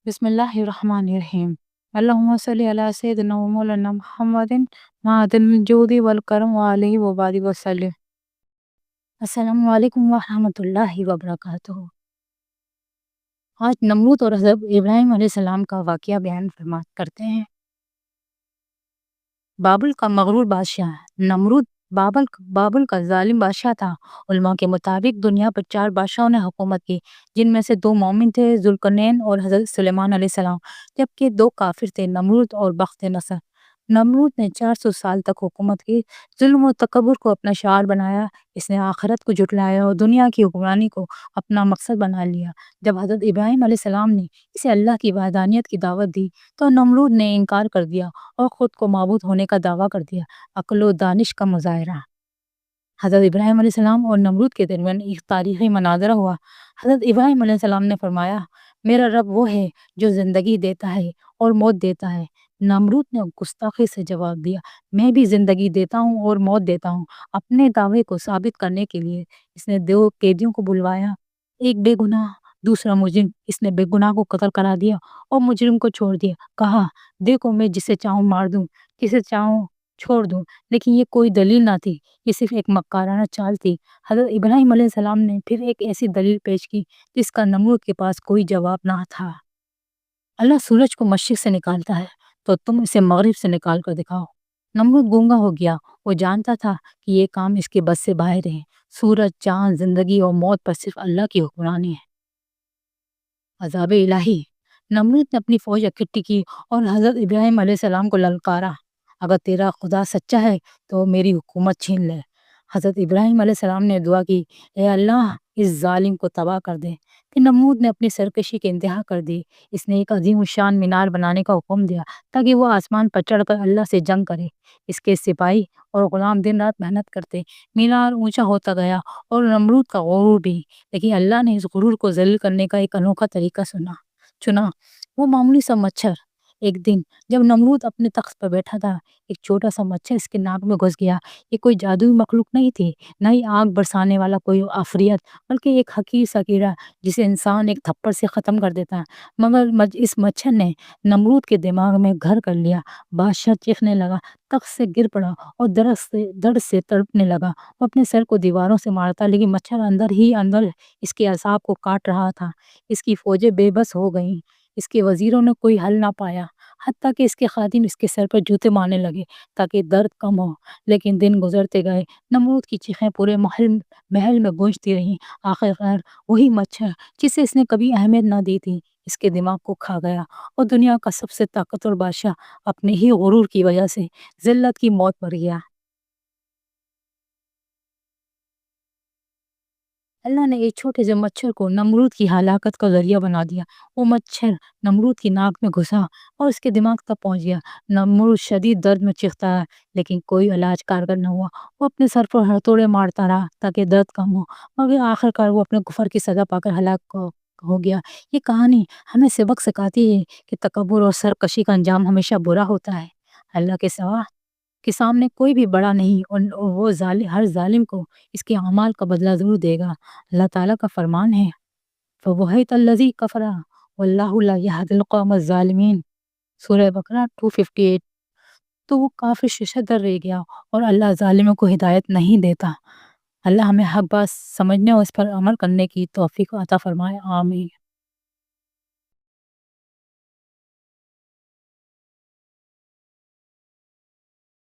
بسم اللہ الرحمن الرحیم۔ اللہم صلی علی سیدنا و مولانا محمد معدن الجود والکرم وعلیہ وبارک وسلم۔ السلام علیکم ورحمۃ اللہ وبرکاتہ۔ آج نمرود اور حضرت ابراہیم علیہ السلام کا واقعہ بیان کرتے ہیں۔ بابل کا مغرور بادشاہ نمرود بابل کا ظالم بادشاہ تھا۔ علماء کے مطابق دنیا پر 4 بادشاہوں نے حکومت کی، جن میں سے 2 مومن تھے، ذوالقرنین اور حضرت سلیمان علیہ السلام، جبکہ 2 کافر تھے، نمرود اور بخت نصر۔ نمرود نے 400 سال تک حکومت کی، ظلم و تکبر کو اپنا شعار بنایا۔ اس نے آخرت کو جھٹلایا اور دنیا کی حکمرانی کو اپنا مقصد بنا لیا۔ جب حضرت ابراہیم علیہ السلام نے اسے اللہ کی وحدانیت کی دعوت دی تو نمرود نے انکار کر دیا اور خود کو معبود ہونے کا دعویٰ کر دیا۔ عقل و دانش کا مظاہرہ۔ حضرت ابراہیم علیہ السلام اور نمرود کے درمیان ایک تاریخی مناظرہ ہوا۔ حضرت ابراہیم علیہ السلام نے فرمایا، میرا رب وہ ہے جو زندگی دیتا ہے اور موت دیتا ہے۔ نمرود نے گستاخی سے جواب دیا، میں بھی زندگی دیتا ہوں اور موت دیتا ہوں۔ اپنے دعوے کو ثابت کرنے کے لیے اس نے 2 قیدیوں کو بلوایا، ایک بے گناہ، دوسرا مجرم۔ اس نے بے گناہ کو قتل کرا دیا اور مجرم کو چھوڑ دیا۔ کہا، دیکھو میں جسے چاہوں مار دوں، جسے چاہوں چھوڑ دوں، لیکن یہ کوئی دلیل نہ تھی، یہ صرف ایک مکارانہ چال تھی۔ حضرت ابراہیم علیہ السلام نے پھر ایک ایسی دلیل پیش کی جس کا نمرود کے پاس کوئی جواب نہ تھا۔ اللہ سورج کو مشرق سے نکالتا ہے تو تم اسے مغرب سے نکال کر دکھاؤ۔ نمرود گونگا ہو گیا، وہ جانتا تھا کہ یہ کام اس کے بس سے باہر ہے۔ سورج، چاند، زندگی اور موت پر صرف اللہ کی حکمرانی ہے۔ عذاب الہی۔ نمرود نے اپنی فوج اکٹھی کی اور حضرت ابراہیم علیہ السلام کو للکارا، اگر تیرا خدا سچا ہے تو میری حکومت چھین لے۔ حضرت ابراہیم علیہ السلام نے دعا کی، اے اللہ اس ظالم کو تباہ کر دے۔ پھر نمرود نے اپنی سرکشی کی انتہا کر دی۔ اس نے ایک عظیم الشان مینار بنانے کا حکم دیا تاکہ وہ آسمان پر چڑھ کر اللہ سے جنگ کرے۔ اس کے سپاہی اور غلام دن رات محنت کرتے، مینار اونچا ہوتا گیا اور نمرود کا غرور بھی، لیکن اللہ نے اس غرور کو ذلیل کرنے کا ایک انوکھا طریقہ چنا۔ وہ معمولی سا مچھر۔ ایک دن جب نمرود اپنے تخت پر بیٹھا تھا، ایک چھوٹا سا مچھر اس کے ناک میں گھس گیا۔ یہ کوئی جادوئی مخلوق نہیں تھی، نہ ہی آگ برسانے والا کوئی عفریت، بلکہ ایک حقیر سا کیڑا جسے انسان ایک تھپڑ سے ختم کر دیتا۔ مگر اس مچھر نے نمرود کے دماغ میں گھر کر لیا۔ بادشاہ چیخنے لگا، تخت سے گر پڑا اور درد سے تڑپنے لگا۔ وہ اپنے سر کو دیواروں سے مارتا، لیکن مچھر اندر ہی اندر اس کے اعصاب کو کاٹ رہا تھا۔ اس کی فوجیں بے بس ہو گئیں، اس کے وزیروں نے کوئی حل نہ پایا، حتیٰ کہ اس کے خادم اس کے سر پر جوتے مارنے لگے تاکہ درد کم ہو۔ لیکن دن گزرتے گئے، نمرود کی چیخیں پورے محل میں گونجتی رہیں۔ آخرکار وہی مچھر جسے اس نے کبھی اہمیت نہ دی تھی، اس کے دماغ کو کھا گیا اور دنیا کا سب سے طاقتور بادشاہ اپنے ہی غرور کی وجہ سے ذلت کی موت مر گیا۔ اللہ نے ایک چھوٹے سے مچھر کو نمرود کی ہلاکت کا ذریعہ بنا دیا۔ وہ مچھر نمرود کی ناک میں گھسا اور اس کے دماغ تک پہنچ گیا۔ نمرود شدید درد میں چیختا ہے، لیکن کوئی علاج کارگر نہ ہوا۔ وہ اپنے سر پر ہتھوڑے مارتا رہا تاکہ درد کم ہو، مگر آخرکار وہ اپنے کفر کی سزا پا کر ہلاک ہو گیا۔ یہ کہانی ہمیں سبق سکھاتی ہے کہ تکبر اور سرکشی کا انجام ہمیشہ برا ہوتا ہے۔ اللہ کے سوا کے سامنے کوئی بھی بڑا نہیں، اور وہ ہر ظالم کو اس کے اعمال کا بدلہ ضرور دے گا۔ اللہ تعالیٰ کا فرمان ہے، فَبُہِتَ الَّذِی کَفَرَ وَاللَّهُ لَا يَهْدِی الْقَوْمَ الظَّالِمِینَ۔ سورہ بقرہ 258۔ تو وہ کافر ششدر رہ گیا اور اللہ ظالموں کو ہدایت نہیں دیتا۔ اللہ ہمیں حق بات سمجھنے اور اس پر عمل کرنے کی توفیق عطا فرمائے، آمین۔